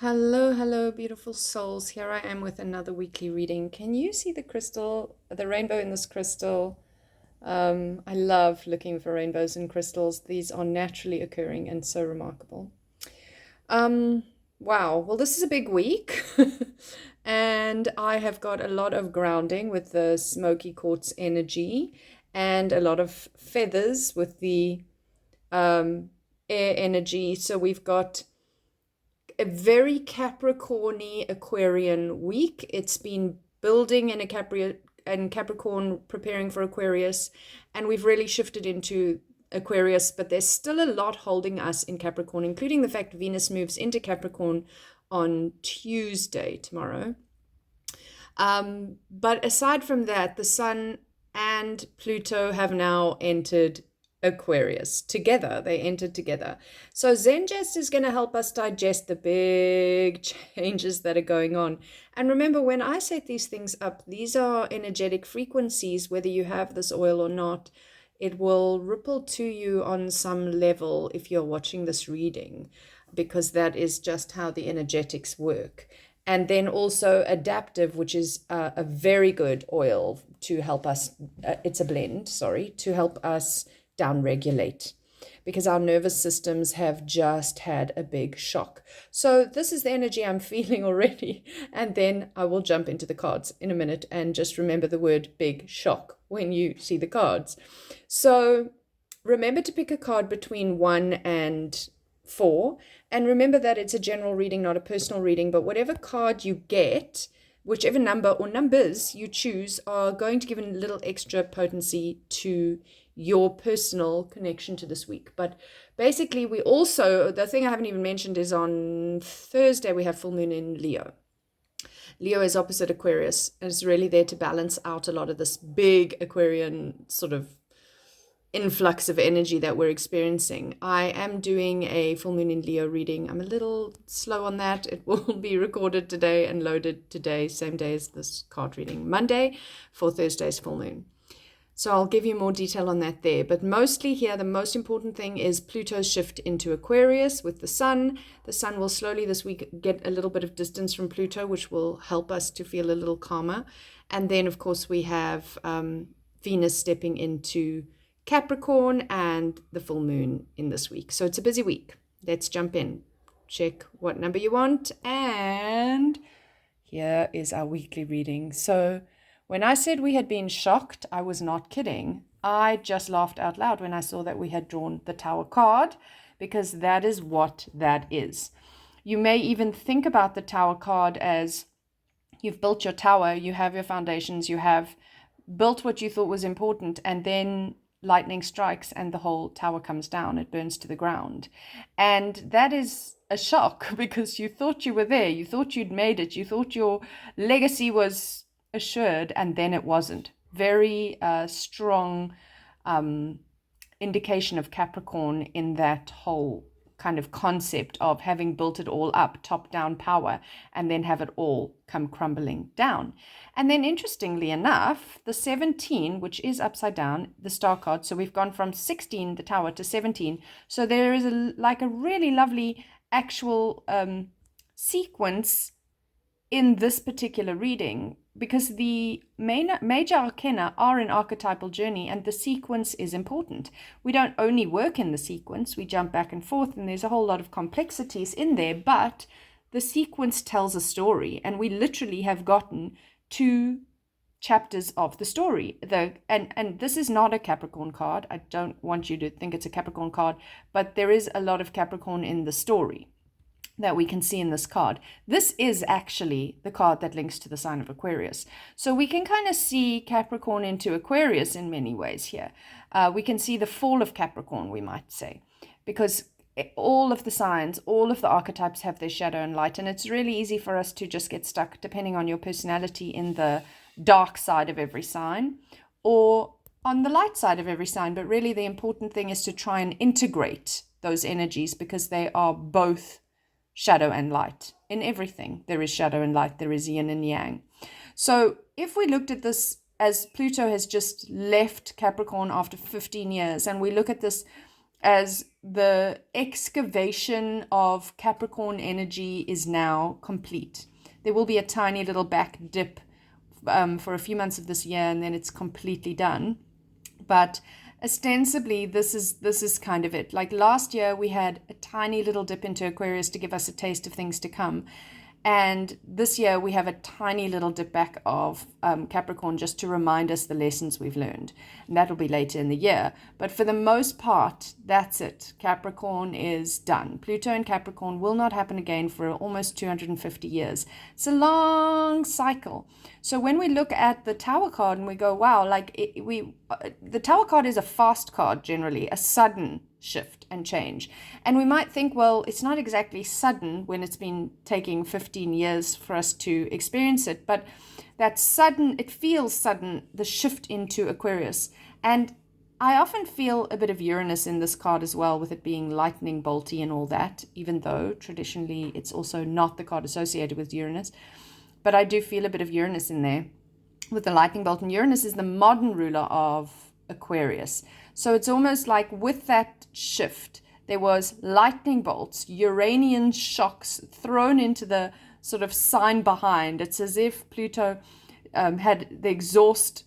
Hello, beautiful souls. Here I am with another weekly reading. Can you see the crystal, the rainbow in this crystal? I love looking for rainbows in crystals. These are naturally occurring and so remarkable. Um, wow. Well, this is a big week, and I have got a lot of grounding with the smoky quartz energy and a lot of feathers with the air energy. So we've got a very Capricorny Aquarian week. It's been building in Capricorn, preparing for Aquarius, and we've really shifted into Aquarius, but there's still a lot holding us in Capricorn, including the fact Venus moves into Capricorn on Tuesday, tomorrow. But aside from that, the Sun and Pluto have now entered Aquarius together. They entered together. So Zengest is going to help us digest the big changes that are going on. And remember, when I set these things up, these are energetic frequencies, whether you have this oil or not. It will ripple to you on some level if you're watching this reading, because that is just how the energetics work. And then also adaptive, which is a very good oil to help us. It's a blend, sorry, to help us downregulate, because our nervous systems have just had a big shock. So this is the energy I'm feeling already. And then I will jump into the cards in a minute, and just remember the word big shock when you see the cards. So remember to pick a card between 1 and 4. And remember that it's a general reading, not a personal reading, but whatever card you get, whichever number or numbers you choose, are going to give a little extra potency to your personal connection to this week. But basically, we also, the thing I haven't even mentioned is on Thursday, we have full moon in Leo. Leo is opposite Aquarius, and it's really there to balance out a lot of this big Aquarian sort of influx of energy that we're experiencing. I am doing a full moon in Leo reading. I'm a little slow on that. It will be recorded today and loaded today, same day as this card reading, Monday, for Thursday's full moon. So I'll give you more detail on that there. But mostly here, the most important thing is Pluto's shift into Aquarius with the Sun. The Sun will slowly this week get a little bit of distance from Pluto, which will help us to feel a little calmer. And then, of course, we have Venus stepping into Capricorn and the full moon in this week. So it's a busy week. Let's jump in. Check what number you want. And here is our weekly reading. So when I said we had been shocked, I was not kidding. I just laughed out loud when I saw that we had drawn the Tower card, because that is what that is. You may even think about the Tower card as you've built your tower, you have your foundations, you have built what you thought was important, and then lightning strikes and the whole tower comes down. It burns to the ground. And that is a shock, because you thought you were there, you thought you'd made it, you thought your legacy was assured, and then it wasn't. Very strong indication of Capricorn in that whole kind of concept of having built it all up, top-down power, and then have it all come crumbling down. And then, interestingly enough, the 17, which is upside down, the star card, so we've gone from 16, the tower, to 17. So there is like a really lovely actual sequence in this particular reading, because the major arcana are an archetypal journey, and the sequence is important. We don't only work in the sequence, we jump back and forth, and there's a whole lot of complexities in there, but the sequence tells a story, and we literally have gotten 2 chapters of the story. And this is not a Capricorn card. I don't want you to think it's a Capricorn card, but there is a lot of Capricorn in the story that we can see in this card. This is actually the card that links to the sign of Aquarius. So we can kind of see Capricorn into Aquarius in many ways here. We can see the fall of Capricorn, we might say, because all of the signs, all of the archetypes have their shadow and light, and it's really easy for us to just get stuck, depending on your personality, in the dark side of every sign or on the light side of every sign. But really the important thing is to try and integrate those energies, because they are both shadow and light. In everything there is shadow and light, there is yin and yang. So if we looked at this as Pluto has just left Capricorn after 15 years, and we look at this as the excavation of Capricorn energy is now complete. There will be a tiny little back dip for a few months of this year, and then it's completely done. But ostensibly, this is kind of it. Like last year, we had a tiny little dip into Aquarius to give us a taste of things to come. And this year we have a tiny little dip back of Capricorn just to remind us the lessons we've learned. And that'll be later in the year. But for the most part, that's it. Capricorn is done. Pluto and Capricorn will not happen again for almost 250 years. It's a long cycle. So when we look at the Tower card and we go, wow, the Tower card is a fast card generally, a sudden shift and change. And we might think, well, it's not exactly sudden when it's been taking 15 years for us to experience it, but that sudden, it feels sudden, the shift into Aquarius. And I often feel a bit of Uranus in this card as well, with it being lightning bolty and all that, even though traditionally it's also not the card associated with Uranus. But I do feel a bit of Uranus in there with the lightning bolt. And Uranus is the modern ruler of Aquarius. So it's almost like with that shift, there was lightning bolts, Uranian shocks thrown into the sort of sign behind. It's as if Pluto had the exhaust,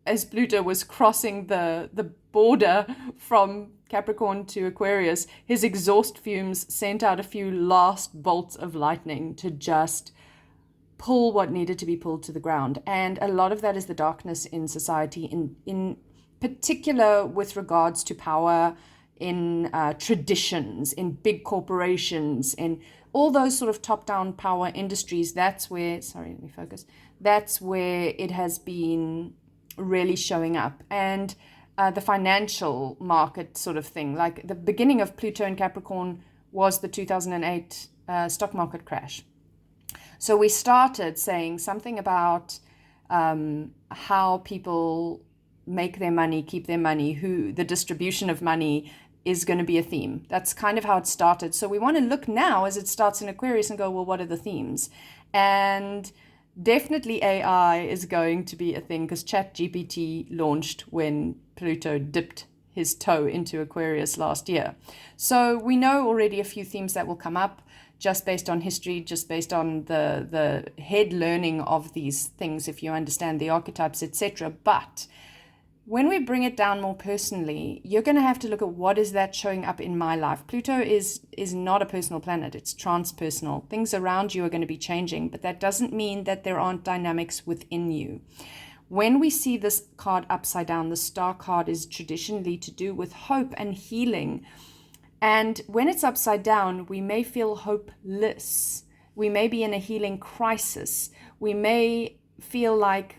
as Pluto was crossing the border from Capricorn to Aquarius, his exhaust fumes sent out a few last bolts of lightning to just pull what needed to be pulled to the ground. And a lot of that is the darkness in society, in particular with regards to power, in traditions, in big corporations, in all those sort of top-down power industries. That's where, that's where it has been really showing up. And the financial market sort of thing, like the beginning of Pluto and Capricorn was the 2008 stock market crash. So we started saying something about how people make their money, keep their money, who the distribution of money is going to be a theme. That's kind of how it started. So we want to look now as it starts in Aquarius and go, well, what are the themes? And definitely AI is going to be a thing, because ChatGPT launched when Pluto dipped his toe into Aquarius last year. So we know already a few themes that will come up, just based on history, just based on the head learning of these things, if you understand the archetypes, etc. But when we bring it down more personally, you're going to have to look at what is that showing up in my life. Pluto is not a personal planet. It's transpersonal. Things around you are going to be changing, but that doesn't mean that there aren't dynamics within you. When we see this card upside down, the star card is traditionally to do with hope and healing. And when it's upside down, we may feel hopeless. We may be in a healing crisis. We may feel like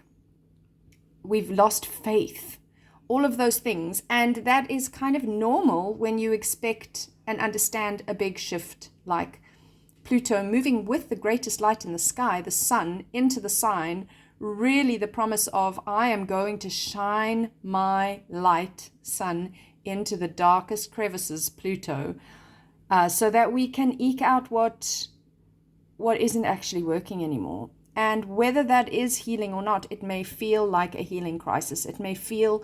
we've lost faith. All of those things. And that is kind of normal when you expect and understand a big shift like Pluto moving with the greatest light in the sky, the sun, into the sign. Really the promise of, I am going to shine my light, sun, into the darkest crevices, Pluto, so that we can eke out what isn't actually working anymore. And whether that is healing or not, it may feel like a healing crisis. It may feel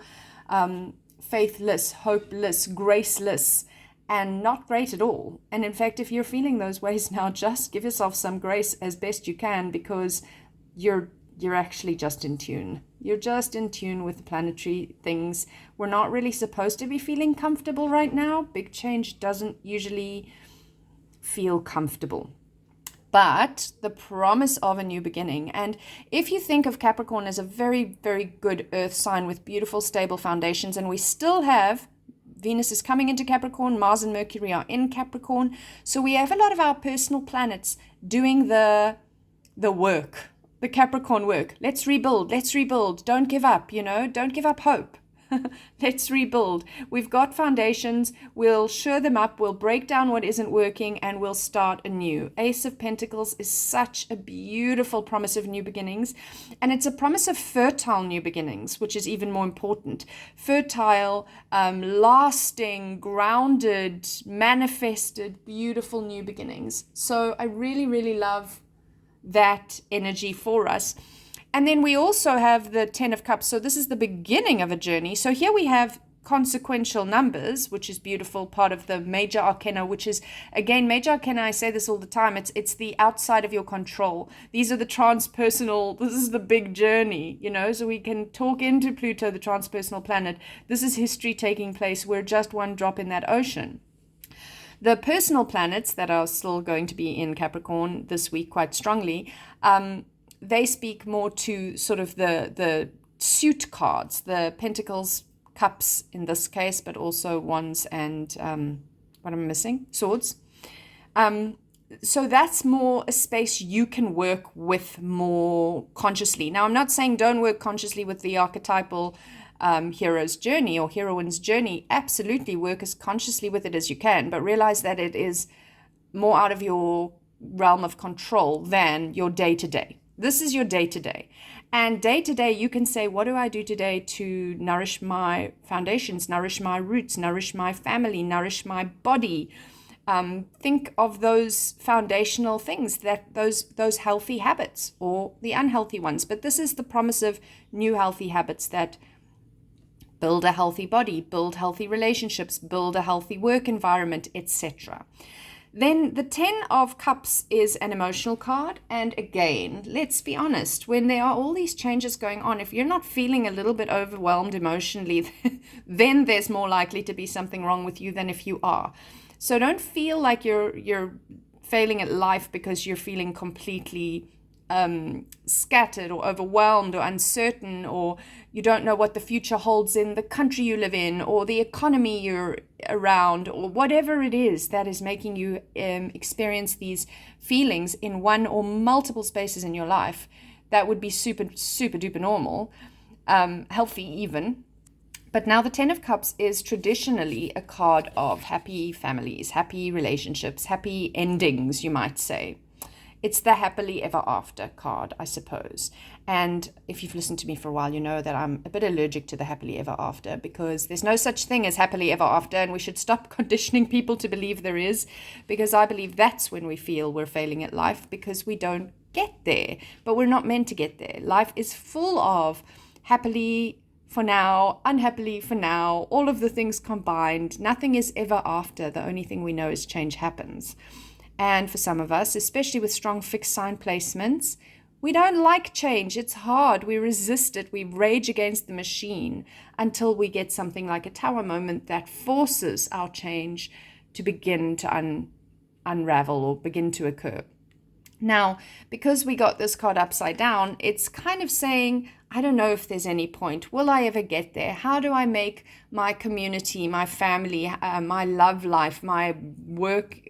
faithless, hopeless, graceless, and not great at all. And in fact, if you're feeling those ways now, just give yourself some grace as best you can, because you're actually just in tune. You're just in tune with the planetary things. We're not really supposed to be feeling comfortable right now. Big change doesn't usually feel comfortable. But the promise of a new beginning. And if you think of Capricorn as a very, very good earth sign with beautiful, stable foundations, and we still have Venus is coming into Capricorn, Mars and Mercury are in Capricorn. So we have a lot of our personal planets doing the work. The Capricorn work. Let's rebuild. Don't give up, don't give up hope. Let's rebuild. We've got foundations. We'll shore them up. We'll break down what isn't working, and we'll start anew. Ace of Pentacles is such a beautiful promise of new beginnings. And it's a promise of fertile new beginnings, which is even more important. Fertile, lasting, grounded, manifested, beautiful new beginnings. So I really, really love that energy for us. And then we also have the 10 of Cups. So this is the beginning of a journey. So here we have consequential numbers, which is beautiful, part of the major arcana, which is, again, major arcana, I say this all the time, it's the outside of your control. These are the transpersonal, this is the big journey, so we can talk into Pluto, the transpersonal planet. This is history taking place. We're just one drop in that ocean. The personal planets that are still going to be in Capricorn this week quite strongly, they speak more to sort of the suit cards, the Pentacles, Cups in this case, but also Wands and what am I missing? Swords. So that's more a space you can work with more consciously. Now, I'm not saying don't work consciously with the archetypal hero's journey or heroine's journey. Absolutely work as consciously with it as you can, but realize that it is more out of your realm of control than your day-to-day. This is your day-to-day. And day-to-day, you can say, what do I do today to nourish my foundations, nourish my roots, nourish my family, nourish my body? Think of those foundational things, that those healthy habits or the unhealthy ones. But this is the promise of new healthy habits that build a healthy body, build healthy relationships, build a healthy work environment, etc. Then the 10 of Cups is an emotional card. And again, let's be honest, when there are all these changes going on, if you're not feeling a little bit overwhelmed emotionally, then there's more likely to be something wrong with you than if you are. So don't feel like you're failing at life because you're feeling completely scattered or overwhelmed or uncertain, or you don't know what the future holds in the country you live in or the economy you're around, or whatever it is that is making you experience these feelings in one or multiple spaces in your life. That would be super, super duper normal, healthy even. But now the 10 of Cups is traditionally a card of happy families, happy relationships, happy endings, you might say. It's the happily ever after card, I suppose. And if you've listened to me for a while, you know that I'm a bit allergic to the happily ever after, because there's no such thing as happily ever after, and we should stop conditioning people to believe there is, because I believe that's when we feel we're failing at life, because we don't get there. But we're not meant to get there. Life is full of happily for now, unhappily for now, all of the things combined. Nothing is ever after. The only thing we know is change happens. And for some of us, especially with strong fixed sign placements, we don't like change. It's hard. We resist it. We rage against the machine until we get something like a tower moment that forces our change to begin to unravel or begin to occur. Now, because we got this card upside down, it's kind of saying, I don't know if there's any point. Will I ever get there? How do I make my community, my family, my love life, my work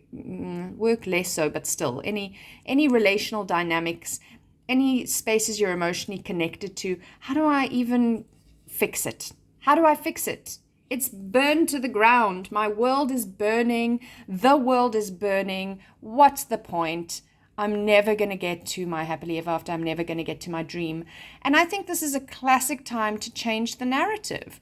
less so, but still, any relational dynamics, any spaces you're emotionally connected to, how do I even fix it? How do I fix it? It's burned to the ground. My world is burning. The world is burning. What's the point? I'm never going to get to my happily ever after. I'm never going to get to my dream. And I think this is a classic time to change the narrative.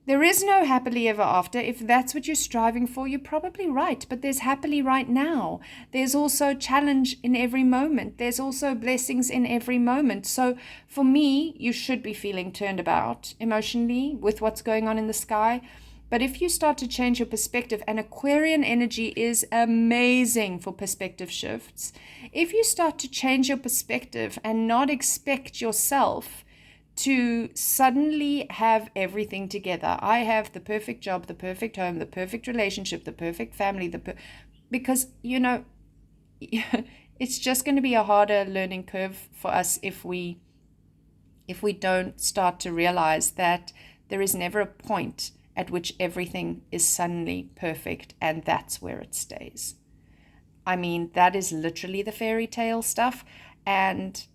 There is no happily ever after. If that's what you're striving for, you're probably right. But there's happily right now. There's also challenge in every moment. There's also blessings in every moment. So for me, you should be feeling turned about emotionally with what's going on in the sky. But if you start to change your perspective, and Aquarian energy is amazing for perspective shifts. If you start to change your perspective and not expect yourself to suddenly have everything together. I have the perfect job, the perfect home, the perfect relationship, the perfect family, because, it's just going to be a harder learning curve for us if we don't start to realize that there is never a point at which everything is suddenly perfect and that's where it stays. I mean, that is literally the fairy tale stuff, and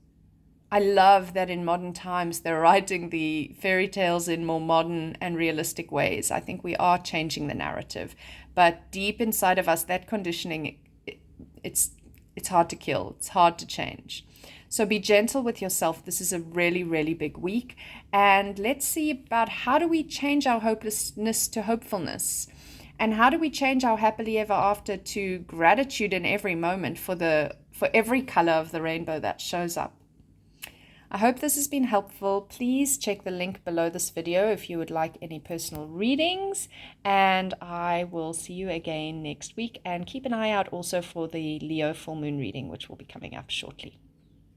I love that in modern times they're writing the fairy tales in more modern and realistic ways. I think we are changing the narrative, but deep inside of us, that conditioning, it's hard to kill. It's hard to change. So be gentle with yourself. This is a really, really big week. And let's see about how do we change our hopelessness to hopefulness? And how do we change our happily ever after to gratitude in every moment for every color of the rainbow that shows up? I hope this has been helpful. Please check the link below this video if you would like any personal readings, and I will see you again next week. And keep an eye out also for the Leo full moon reading, which will be coming up shortly.